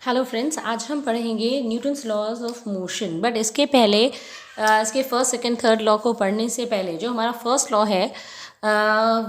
Hello friends, आज हम पढ़ेंगे Newton's laws of motion. But इसके पहले इसके फर्स्ट सेकंड थर्ड लॉ को पढ़ने से पहले जो हमारा फर्स्ट लॉ है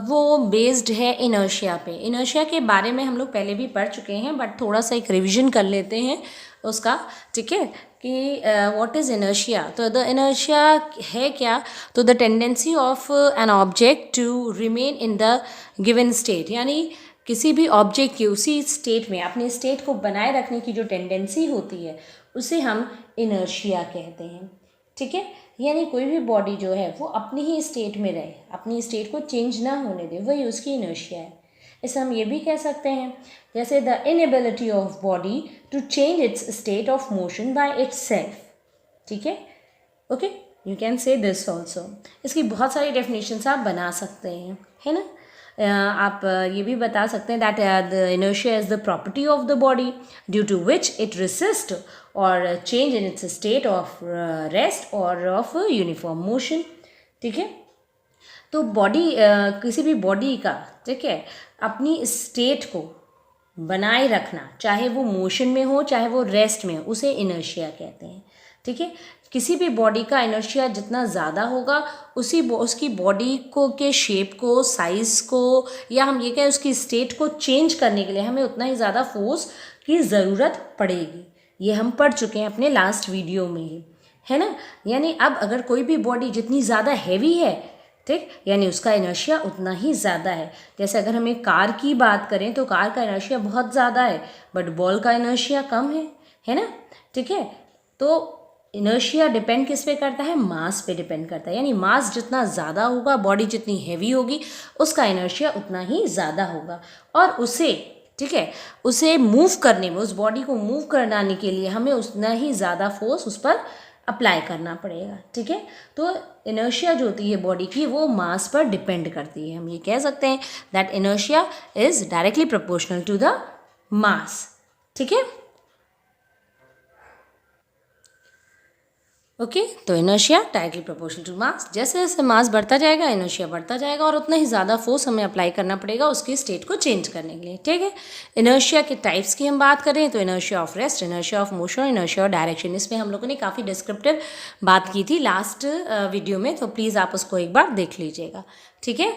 वो बेस्ड है इनर्शिया पे। इनर्शिया के बारे में हम लोग पहले भी पढ़ चुके हैं, बट थोड़ा सा एक रिवीजन कर लेते हैं उसका। ठीक है कि व्हाट इज़ इनर्शिया। तो द इनर्शिया है क्या? तो the tendency of an object to remain in the given state, यानी किसी भी ऑब्जेक्ट की उसी स्टेट में अपने स्टेट को बनाए रखने की जो टेंडेंसी होती है उसे हम इनर्शिया कहते हैं। ठीक है, यानी कोई भी बॉडी जो है वो अपनी ही स्टेट में रहे, अपनी स्टेट को चेंज ना होने दे, वही उसकी इनर्शिया है। इसे हम ये भी कह सकते हैं जैसे the inability of body to change its state of motion by itself. ठीक है, okay, you can say this also. इसकी बहुत सारी डेफिनेशंस आप बना सकते हैं, है ना। आप ये भी बता सकते हैं that the inertia is the property of the body due to which it resist or change in its state of rest or of uniform motion. ठीक है, तो बॉडी किसी भी बॉडी का, ठीक है, अपनी स्टेट को बनाए रखना, चाहे वो मोशन में हो चाहे वो रेस्ट में हो, उसे इनर्शिया कहते हैं। ठीक है, किसी भी बॉडी का इनर्शिया जितना ज़्यादा होगा उसकी बॉडी को के शेप को, साइज़ को, या हम ये कहें उसकी स्टेट को चेंज करने के लिए हमें उतना ही ज़्यादा फोर्स की ज़रूरत पड़ेगी। ये हम पढ़ चुके हैं अपने लास्ट वीडियो में ही, है ना। यानी अब अगर कोई भी बॉडी जितनी ज़्यादा हैवी है, ठीक, यानी उसका इनर्शिया उतना ही ज़्यादा है। जैसे अगर हम एक कार की बात करें तो कार का इनर्शिया बहुत ज़्यादा है, बट बॉल का इनर्शिया कम है ना। ठीक है, तो इनर्शिया डिपेंड किस पे करता है? मास पे डिपेंड करता है। यानी मास जितना ज़्यादा होगा, बॉडी जितनी हैवी होगी, उसका इनर्शिया उतना ही ज़्यादा होगा। और उसे, ठीक है, उसे मूव करने में, उस बॉडी को मूव कराने के लिए हमें उतना ही ज़्यादा फोर्स उस पर अप्लाई करना पड़ेगा। ठीक है, तो इनर्शिया जो होती है बॉडी की वो मास पर डिपेंड करती है। हम ये कह सकते हैं that inertia is directly proportional to the mass. ठीक है, ओके, तो inertia directly proportional to mass. जैसे जैसे मास बढ़ता जाएगा इनर्शिया बढ़ता जाएगा और उतना ही ज़्यादा फोर्स हमें अप्लाई करना पड़ेगा उसकी स्टेट को चेंज करने के लिए। ठीक है, इनर्शिया के टाइप्स की हम बात करें तो inertia of rest, inertia of motion, inertia of direction. इसमें हम लोगों ने काफ़ी डिस्क्रिप्टिव बात की थी लास्ट वीडियो में, तो प्लीज़ आप उसको एक बार देख लीजिएगा। ठीक है,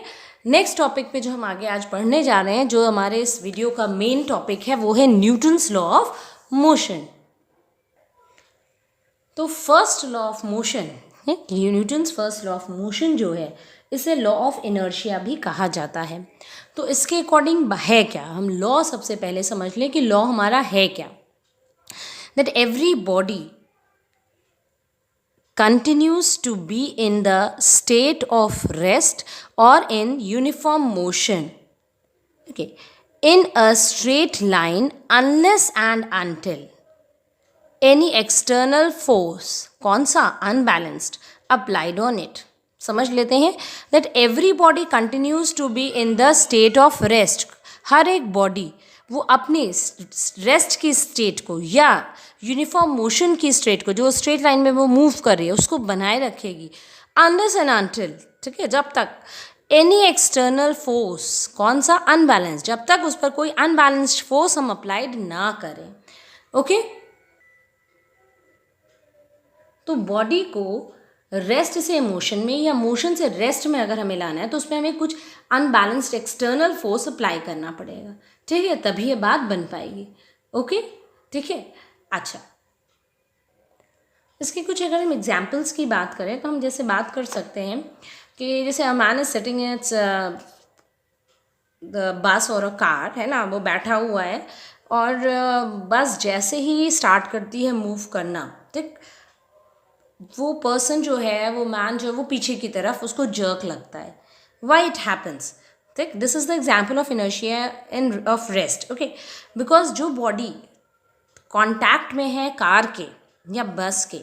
नेक्स्ट टॉपिक पे जो हम आगे आज पढ़ने जा रहे हैं, जो हमारे इस वीडियो का मेन टॉपिक है, वो है न्यूटन्स लॉ ऑफ मोशन। तो फर्स्ट लॉ ऑफ मोशन है, Newton's first law of motion जो है, इसे लॉ ऑफ इनर्शिया भी कहा जाता है। तो इसके अकॉर्डिंग है क्या? हम लॉ सबसे पहले समझ लें कि लॉ हमारा है क्या। That every body continues to be in the state of rest or in uniform motion, okay, in a straight line unless and until any external force, कौन सा? unbalanced, applied on it। समझ लेते हैं that every body continues to be in the state of rest। हर एक body वो अपनी rest की state को या यूनिफॉर्म मोशन की स्टेट को, जो स्ट्रेट लाइन में वो मूव कर रही है, उसको बनाए रखेगी अनलेस एंड अनटिल, ठीक है, जब तक एनी एक्सटर्नल फोर्स, कौन सा? अनबैलेंस, जब तक उस पर कोई अनबैलेंस्ड फोर्स हम अप्लाइड ना करें। ओके, तो बॉडी को रेस्ट से मोशन में या मोशन से रेस्ट में अगर हमें लाना है तो उसमें हमें कुछ अनबैलेंस्ड एक्सटर्नल फोर्स अप्लाई करना पड़ेगा। ठीक है, तभी ये बात बन पाएगी। ओके, ठीक है, अच्छा, इसके कुछ अगर हम एग्जाम्पल्स की बात करें तो हम जैसे बात कर सकते हैं कि जैसे a man is sitting it's the bus और अ कार, है ना, वो बैठा हुआ है और बस जैसे ही स्टार्ट करती है मूव करना, ठीक, वो पर्सन जो है, वो मैन जो है, वो पीछे की तरफ उसको जर्क लगता है। वाई इट हैपन्स, ठीक, this is the example of inertia in of rest. Okay, because जो बॉडी कॉन्टैक्ट में है कार के या बस के,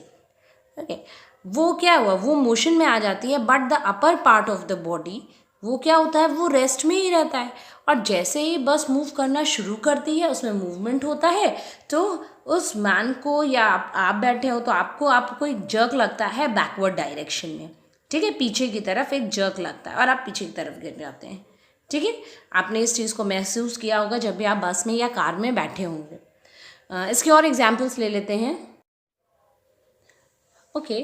ओके, वो क्या हुआ, वो मोशन में आ जाती है, but the upper part of the body वो क्या होता है, वो रेस्ट में ही रहता है। और जैसे ही बस मूव करना शुरू करती है, उसमें मूवमेंट होता है, तो उस मैन को या आप बैठे हो तो आपको एक जर्क लगता है बैकवर्ड डायरेक्शन में। ठीक है, पीछे की तरफ एक जर्क लगता है और आप पीछे की तरफ गिर जाते हैं। ठीक है, आपने इस चीज़ को महसूस किया होगा जब भी आप बस में या कार में बैठे होंगे। इसके और एग्जाम्पल्स ले लेते हैं। ओके,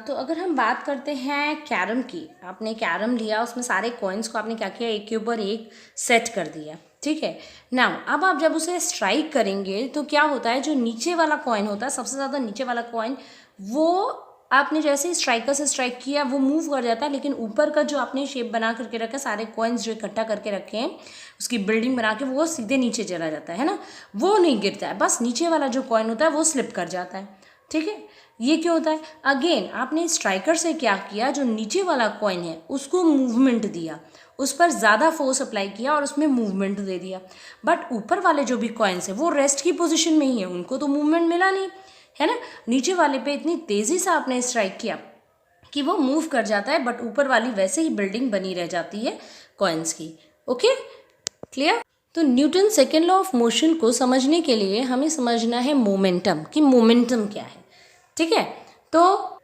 तो अगर हम बात करते हैं कैरम की, आपने कैरम लिया, उसमें सारे कॉइन्स को आपने क्या किया, एक के ऊपर एक सेट कर दिया, ठीक है। नाउ अब आप जब उसे स्ट्राइक करेंगे तो क्या होता है, जो नीचे वाला कॉइन होता है, सबसे ज़्यादा नीचे वाला कॉइन, वो आपने जैसे ही स्ट्राइकर से स्ट्राइक किया वो मूव कर जाता है, लेकिन ऊपर का जो आपने शेप बना करके रखा है, सारे कॉइन्स जो इकट्ठा करके रखे हैं, उसकी बिल्डिंग बना के, वो सीधे नीचे चला जाता है ना, वो नहीं गिरता है, बस नीचे वाला जो कॉइन होता है वो स्लिप कर जाता है, ठीक है। ये क्यों होता है, अगेन आपने स्ट्राइकर से क्या किया, जो नीचे वाला कॉइन है उसको मूवमेंट दिया, उस पर ज़्यादा फोर्स अप्लाई किया और उसमें मूवमेंट दे दिया, बट ऊपर वाले जो भी कॉइन्स है वो रेस्ट की पोजीशन में ही है, उनको तो मूवमेंट मिला नहीं, है ना। नीचे वाले पे इतनी तेज़ी से आपने स्ट्राइक किया कि वो मूव कर जाता है, बट ऊपर वाली वैसे ही बिल्डिंग बनी रह जाती है कॉइन्स की। Okay, clear. तो Newton second law of motion को समझने के लिए हमें समझना है मोमेंटम, कि मोमेंटम क्या है, ठीक है। तो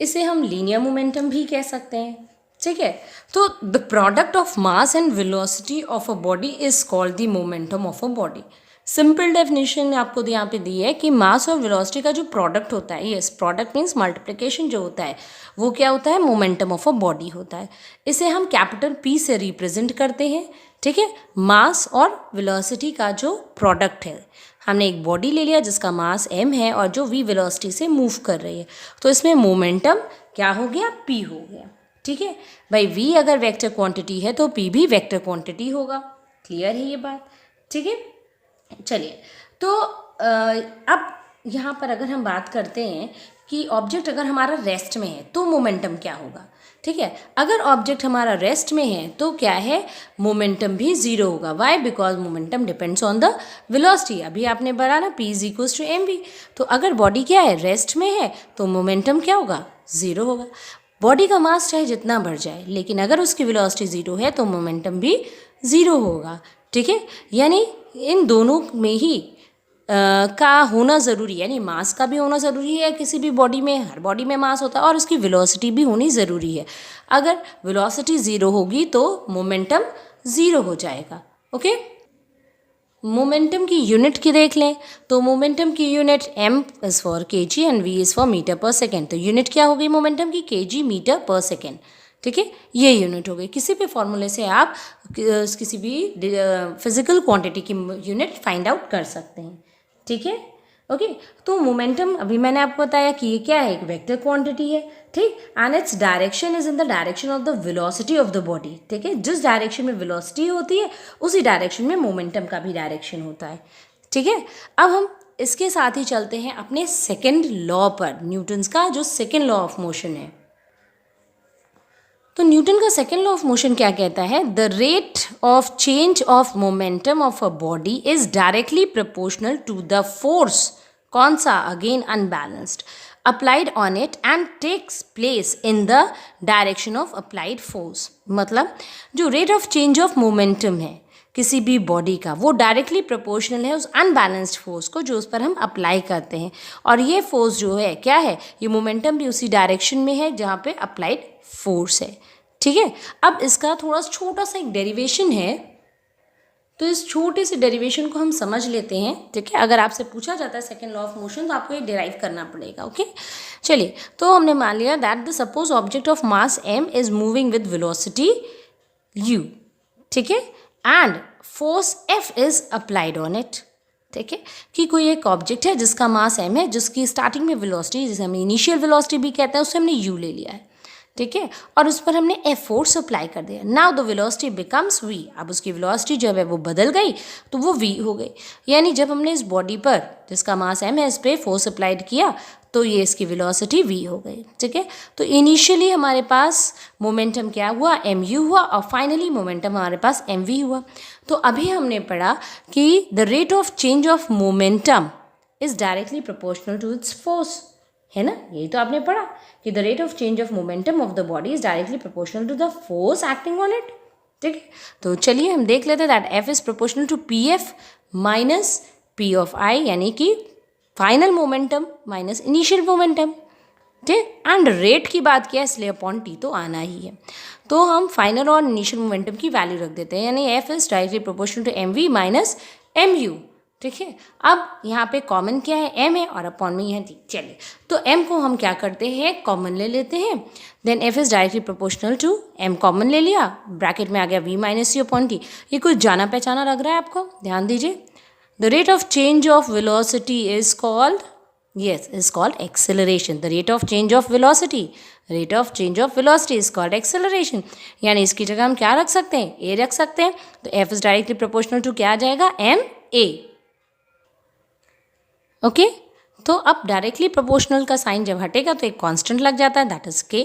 इसे हम लीनियर मोमेंटम भी कह सकते हैं, ठीक है। तो the product of mass and velocity of a body is called the momentum of a body. Simple definition आपको यहाँ पे दी है कि मास और वेलोसिटी का जो प्रोडक्ट होता है, यस, प्रोडक्ट मीन्स मल्टीप्लिकेशन जो होता है, वो क्या होता है, मोमेंटम ऑफ अ बॉडी होता है। इसे हम कैपिटल P से रिप्रेजेंट करते हैं, ठीक है। मास और वेलोसिटी का जो प्रोडक्ट है, हमने एक बॉडी ले लिया जिसका मास m है और जो v वेलोसिटी से मूव कर रही है, तो इसमें मोमेंटम क्या हो गया, p हो गया, ठीक है भाई। v अगर वेक्टर क्वांटिटी है तो p भी वेक्टर क्वांटिटी होगा, क्लियर है ये बात, ठीक है। चलिए, तो अब यहाँ पर अगर हम बात करते हैं कि ऑब्जेक्ट अगर हमारा रेस्ट में है तो मोमेंटम क्या होगा, ठीक है। अगर ऑब्जेक्ट हमारा रेस्ट में है तो क्या है, मोमेंटम भी ज़ीरो होगा। Why, because momentum depends on the velocity. अभी आपने पढ़ा ना, p is equals to mv। तो अगर बॉडी क्या है, रेस्ट में है, तो मोमेंटम क्या होगा, ज़ीरो होगा। बॉडी का मास चाहे जितना बढ़ जाए, लेकिन अगर उसकी वेलोसिटी ज़ीरो है तो मोमेंटम भी ज़ीरो होगा, ठीक है। यानी इन दोनों में ही का होना ज़रूरी है, यानी मास का भी होना ज़रूरी है, किसी भी बॉडी में, हर बॉडी में मास होता है, और उसकी वेलोसिटी भी होनी ज़रूरी है। अगर वेलोसिटी ज़ीरो होगी तो मोमेंटम ज़ीरो हो जाएगा, ओके। मोमेंटम की यूनिट की देख लें, तो मोमेंटम की unit m is for kg and v is for metre per second. तो यूनिट क्या होगी मोमेंटम की, kg मीटर पर सेकेंड, ठीक है, ये यूनिट हो गई। किसी भी फॉर्मूले से आप किसी भी फिजिकल क्वांटिटी की यूनिट फाइंड आउट कर सकते हैं, ठीक है, ओके। तो मोमेंटम अभी मैंने आपको बताया कि ये क्या है, एक वेक्टर क्वांटिटी है, ठीक, and its direction is in the direction of the velocity of the body, ठीक है। जिस डायरेक्शन में वेलोसिटी होती है उसी डायरेक्शन में मोमेंटम का भी डायरेक्शन होता है, ठीक है। अब हम इसके साथ ही चलते हैं अपने सेकेंड लॉ पर, न्यूटन्स का जो सेकेंड लॉ ऑफ मोशन है। तो न्यूटन का सेकेंड लॉ ऑफ मोशन क्या कहता है, the rate of change of momentum of a body is directly proportional to the force, कौन सा, again unbalanced, applied on it and takes place in the direction of applied force. मतलब जो rate of change of momentum है किसी भी body का, वो directly proportional है उस अनबैलेंस्ड फोर्स को जो उस पर हम अप्लाई करते हैं, और ये फोर्स जो है क्या है, ये मोमेंटम भी उसी डायरेक्शन में है जहाँ पे अप्लाइड फोर्स है, ठीक है। अब इसका थोड़ा छोटा सा एक डेरिवेशन है, तो इस छोटे से डेरिवेशन को हम समझ लेते हैं, ठीक है। अगर आपसे पूछा जाता है सेकेंड लॉ ऑफ मोशन तो आपको ये डिराइव करना पड़ेगा, ओके। चलिए, तो हमने मान लिया that the suppose object of mass m is moving with velocity u, ठीक है, and force F is applied on it, ठीक है, कि कोई एक ऑब्जेक्ट है जिसका मास m है, जिसकी स्टार्टिंग में वेलोसिटी, जिसे हम इनिशियल वेलोसिटी भी कहते हैं, उससे हमने u ले लिया है, ठीक है, और उस पर हमने F फोर्स अप्लाई कर दिया। Now the velocity becomes v, अब उसकी वेलोसिटी जो है वो बदल गई तो वो v हो गई। यानी जब हमने इस बॉडी पर जिसका मास m है इस पर फोर्स अप्लाइड किया तो ये इसकी वेलोसिटी v हो गई, ठीक है। तो इनिशियली हमारे पास मोमेंटम क्या हुआ, mu हुआ, और फाइनली मोमेंटम हमारे पास mv हुआ। तो अभी हमने पढ़ा कि the rate of change of momentum is directly proportional to its force, है ना, यही तो आपने पढ़ा कि the rate of change of momentum of the body is directly proportional to the force acting on it, ठीक है। तो चलिए हम देख लेते हैं that F is proportional to P F minus P of I, यानी कि final momentum minus initial momentum, ठीक। एंड रेट की बात किया इसलिए अपॉन टी तो आना ही है, तो हम फाइनल और इनिशियल मोमेंटम की वैल्यू रख देते हैं, यानी F is directly proportional to M V minus M U, ठीक है। अब यहाँ पे कॉमन क्या है, m है और अपॉन में यह d। चलिए तो m को हम क्या करते हैं, कॉमन ले लेते हैं। Then f is directly proportional to m, common ले लिया, ब्रैकेट में आ गया v minus C upon t। ये कुछ जाना पहचाना लग रहा है आपको, ध्यान दीजिए। The rate of change of velocity is called, yes, is called acceleration. The rate of change of velocity, rate of change of velocity is called acceleration. यानी इसकी जगह हम क्या रख सकते हैं, a रख सकते हैं। तो f is directly proportional to क्या आ जाएगा, m a। ओके तो अब डायरेक्टली प्रोपोर्शनल का साइन जब हटेगा तो एक कांस्टेंट लग जाता है, दैट इज k।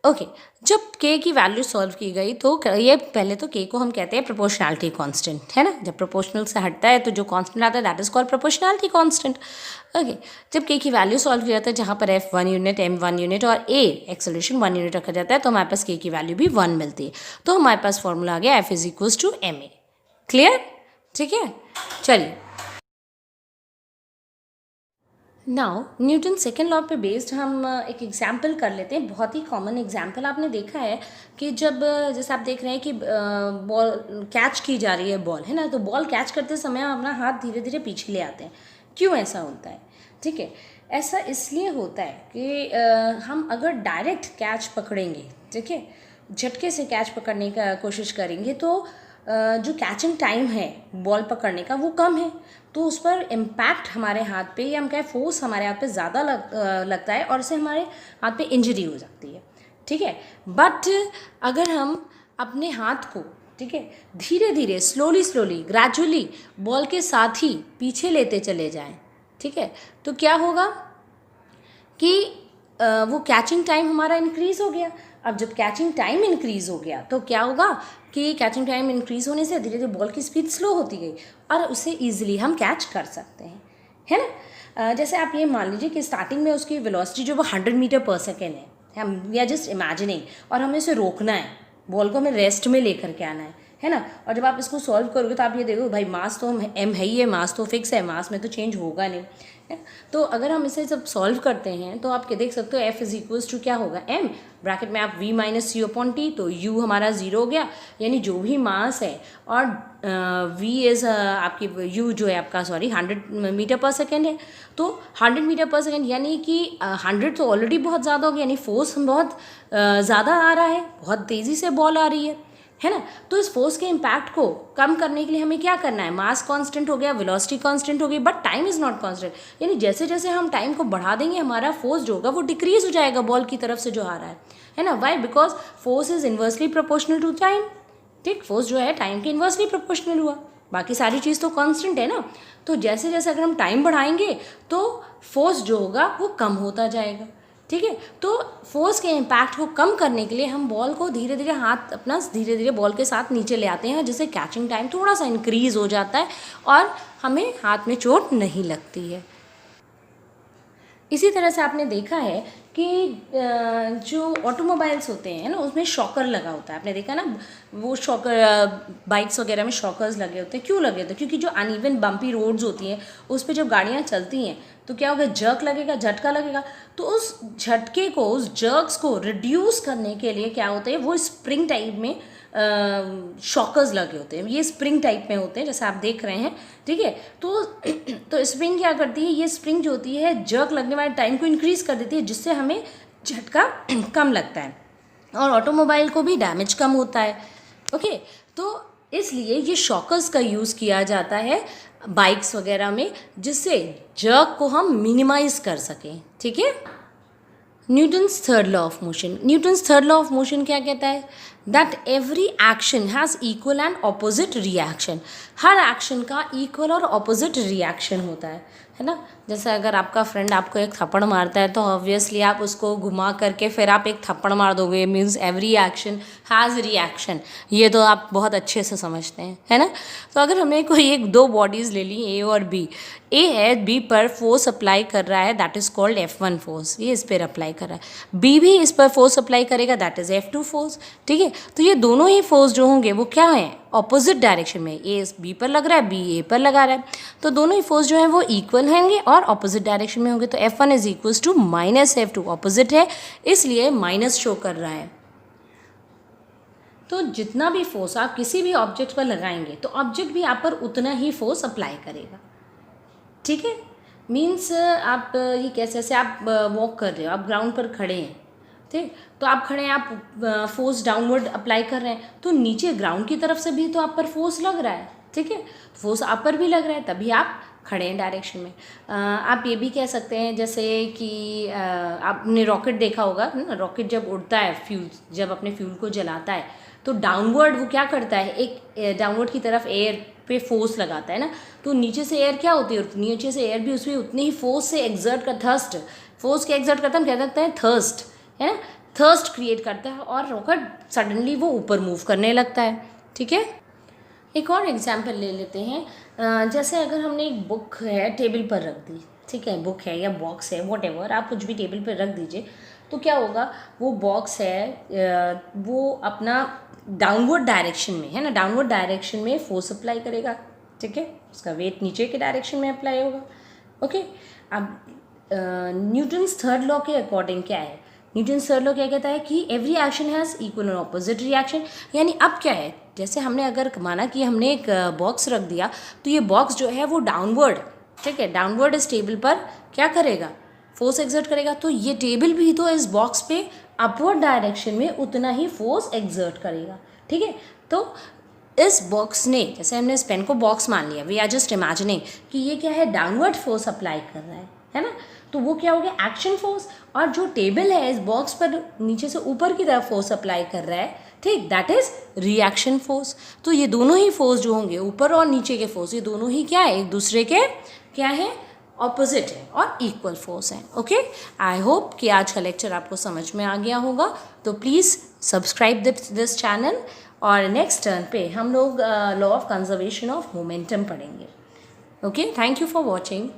ओके जब k की वैल्यू सॉल्व की गई तो ये पहले तो k को हम कहते हैं प्रोपोर्शनैलिटी कांस्टेंट, है ना। जब प्रोपोर्शनल से हटता है तो जो कांस्टेंट आता है that is called proportionality constant. Okay जब k की वैल्यू सॉल्व किया जाता है जहाँ पर f 1 यूनिट, m 1 यूनिट और a एक्सेलरेशन 1 यूनिट रखा जाता है तो हमारे पास k की वैल्यू भी 1 मिलती है। तो हमारे पास फॉर्मूला आ गया f is equals to ma। Clear, ठीक है। चलिए नाउ न्यूटन सेकेंड लॉ पे बेस्ड हम एक एग्जाम्पल कर लेते हैं। बहुत ही कॉमन एग्जाम्पल आपने देखा है कि जब जैसे आप देख रहे हैं कि बॉल कैच की जा रही है, बॉल है ना, तो बॉल कैच करते समय हम अपना हाथ धीरे धीरे पीछे ले आते हैं। क्यों ऐसा होता है, ठीक है। ऐसा इसलिए होता है कि हम अगर डायरेक्ट कैच पकड़ेंगे, ठीक है, झटके से कैच पकड़ने का कोशिश करेंगे तो जो कैचिंग टाइम है बॉल पकड़ने का वो कम है, तो उस पर इम्पैक्ट हमारे हाथ पे या हम कहें फोर्स हमारे हाथ पे ज़्यादा लगता है और इससे हमारे हाथ पे इंजरी हो जाती है, ठीक है। बट अगर हम अपने हाथ को, ठीक है, धीरे धीरे स्लोली ग्रेजुअली बॉल के साथ ही पीछे लेते चले जाएं, ठीक है, तो क्या होगा कि वो कैचिंग टाइम हमारा इंक्रीज़ हो गया। अब जब कैचिंग टाइम इंक्रीज़ हो गया तो क्या होगा कि कैचिंग टाइम इंक्रीज़ होने से धीरे धीरे बॉल की स्पीड स्लो होती गई और उसे ईजिली हम कैच कर सकते हैं, है ना। जैसे आप ये मान लीजिए कि स्टार्टिंग में उसकी वेलोसिटी जो वो 100 मीटर पर सेकेंड है, हम वी आर जस्ट इमेजिनिंग, और हमें इसे रोकना है, बॉल को हमें रेस्ट में लेकर के आना है ना। और जब आप इसको सॉल्व करोगे तो आप ये देखो भाई मास तो m है ही है, मास तो फिक्स है, मास में तो चेंज होगा नहीं है। तो अगर हम इसे जब सॉल्व करते हैं तो आप देख सकते हो f इज इक्वल्स टू क्या होगा, m, ब्रैकेट में आप v minus C upon T, तो u हमारा 0 हो गया, यानी जो भी मास है, और v इज़ आपकी u जो है आपका 100 मीटर पर सेकेंड है, तो 100 मीटर पर सेकेंड यानी कि 100 तो ऑलरेडी बहुत ज़्यादा हो गया, यानी फोर्स बहुत ज़्यादा आ रहा है, बहुत तेज़ी से बॉल आ रही है ना। तो इस फोर्स के इम्पैक्ट को कम करने के लिए हमें क्या करना है, मास कांस्टेंट हो गया, वेलोसिटी कांस्टेंट हो गई, but time is not constant, यानी जैसे जैसे हम टाइम को बढ़ा देंगे हमारा फोर्स जो होगा वो डिक्रीज हो जाएगा बॉल की तरफ से जो आ रहा है ना। Why, because force is inversely proportional to time, ठीक, फोर्स जो है टाइम के इन्वर्सली प्रोपोर्शनल हुआ, बाकी सारी चीज़ तो कांस्टेंट है ना। तो जैसे जैसे अगर हम टाइम बढ़ाएंगे तो फोर्स जो होगा वो कम होता जाएगा, ठीक है। तो फोर्स के इम्पैक्ट को कम करने के लिए हम बॉल को धीरे धीरे हाथ अपना धीरे धीरे बॉल के साथ नीचे ले आते हैं, जिससे कैचिंग टाइम थोड़ा सा इंक्रीज़ हो जाता है और हमें हाथ में चोट नहीं लगती है। इसी तरह से आपने देखा है कि जो ऑटोमोबाइल्स होते हैं ना उसमें शॉकर लगा होता है, आपने देखा ना, वो शॉकर बाइक्स वगैरह में शॉकर्स लगे होते हैं। क्यों लगे होते हैं, क्योंकि जो अनइवन बम्पी रोड्स होती हैं उस पर जब गाड़ियाँ चलती हैं तो क्या होगा, जर्क लगेगा, झटका लगेगा, तो उस झटके को, उस जर्क्स को रिड्यूस करने के लिए क्या होते हैं, वो स्प्रिंग टाइप में शॉकर्स लगे होते हैं। ये स्प्रिंग टाइप में होते हैं जैसे आप देख रहे हैं, ठीक है। तो स्प्रिंग क्या करती है, ये स्प्रिंग जो होती है जर्क लगने वाले टाइम को इंक्रीज कर देती है, जिससे हमें झटका कम लगता है और ऑटोमोबाइल को भी डैमेज कम होता है। ओके, तो इसलिए ये शॉकर्स का यूज़ किया जाता है बाइक्स वगैरह में, जिससे जर्क को हम मिनिमाइज कर सकें, ठीक है। Newton's third law of motion, Newton's third law of motion क्या कहता है, that every action has equal and opposite reaction. Her action का इक्वल और ऑपोजिट रिएक्शन होता है ना। जैसे अगर आपका फ्रेंड आपको एक थप्पड़ मारता है तो ऑब्वियसली आप उसको घुमा करके फिर आप एक थप्पड़ मार दोगे, means every action has reaction, ये तो आप बहुत अच्छे से समझते हैं, है ना। तो अगर हमें कोई एक दो बॉडीज़ ले ली, ए और बी, ए है बी पर फोर्स अप्लाई कर रहा है, that is called F1 force, ये इस पर अप्लाई कर रहा है, बी भी इस पर फोर्स अप्लाई करेगा, दैट इज़ F2 फोर्स, ठीक है। तो ये दोनों ही फोर्स जो होंगे वो क्या हैं, ऑपोजिट डायरेक्शन में, ए बी पर लग रहा है, बी ए पर लगा रहा है, तो दोनों ही फोर्स जो है वो इक्वल होंगे और ऑपोजिट डायरेक्शन में होंगे। तो F1 is equals to minus F2, opposite है इसलिए माइनस शो कर रहा है। तो जितना भी फोर्स आप किसी भी ऑब्जेक्ट पर लगाएंगे तो ऑब्जेक्ट भी आप पर उतना ही फोर्स अप्लाई करेगा, ठीक है। मीन्स आप ये कैसे, जैसे आप वॉक कर रहे हो, आप ग्राउंड पर खड़े हैं, ठीक, तो आप खड़े हैं, आप फोर्स डाउनवर्ड अप्लाई कर रहे हैं, तो नीचे ग्राउंड की तरफ से भी तो आप पर फोर्स लग रहा है, ठीक है, फोर्स आप पर भी लग रहा है, तभी आप खड़े हैं डायरेक्शन में। आप ये भी कह सकते हैं जैसे कि आपने रॉकेट देखा होगा ना, रॉकेट जब उड़ता है, फ्यूल जब अपने फ्यूल को जलाता है तो डाउनवर्ड वो क्या करता है, एक डाउनवर्ड की तरफ एयर पे फोर्स लगाता है ना, तो नीचे से एयर क्या होती है, नीचे से एयर भी उसमें उतनी ही फोर्स से एग्जर्ट कर, थर्स्ट फोर्स क्या एग्जर्ट करता है, हम कह सकते हैं थर्स्ट, है ना, थर्स्ट क्रिएट करता है और रॉकेट सडनली वो ऊपर मूव करने लगता है, ठीक है। एक और एग्जाम्पल ले लेते हैं, जैसे अगर हमने एक बुक है टेबल पर रख दी, ठीक है, बुक है या बॉक्स है, वॉट आप कुछ भी टेबल पर रख दीजिए, तो क्या होगा, वो बॉक्स है वो अपना डाउनवर्ड डायरेक्शन में, है ना, डाउनवर्ड डायरेक्शन में फोर्स अप्लाई करेगा, ठीक है, उसका वेट नीचे के डायरेक्शन में अप्लाई होगा, ओके। अब न्यूटन्स थर्ड लॉ के अकॉर्डिंग क्या है, न्यूटन्स थर्ड लॉ क्या कहता है कि एवरी एक्शन हैज़ इक्वल और ऑपोजिट रिएक्शन, यानी अब क्या है, जैसे हमने अगर माना कि हमने एक बॉक्स रख दिया, तो ये बॉक्स जो है वो डाउनवर्ड, ठीक है, डाउनवर्ड इस टेबल पर क्या करेगा, फोर्स एक्सर्ट करेगा, तो ये टेबल भी तो इस बॉक्स पे अपवर्ड डायरेक्शन में उतना ही फोर्स एक्सर्ट करेगा, ठीक है। तो इस बॉक्स ने, जैसे हमने इस पेन को बॉक्स मान लिया, वी आर जस्ट इमेजिनिंग कि ये क्या है, डाउनवर्ड फोर्स अप्लाई कर रहा है ना, तो वो क्या हो गया, एक्शन फोर्स, और जो टेबल है इस बॉक्स पर नीचे से ऊपर की तरफ फोर्स अप्लाई कर रहा है, ठीक, दैट इज रिएक्शन फोर्स। तो ये दोनों ही फोर्स जो होंगे, ऊपर और नीचे के फोर्स, ये दोनों ही क्या है, एक दूसरे के क्या है, ऑपोजिट है और इक्वल फोर्स है, ओके। आई होप कि आज का लेक्चर आपको समझ में आ गया होगा, तो प्लीज़ सब्सक्राइब दिस चैनल, और नेक्स्ट टर्न पे हम लोग law of conservation of momentum पढ़ेंगे, okay. Thank you for watching.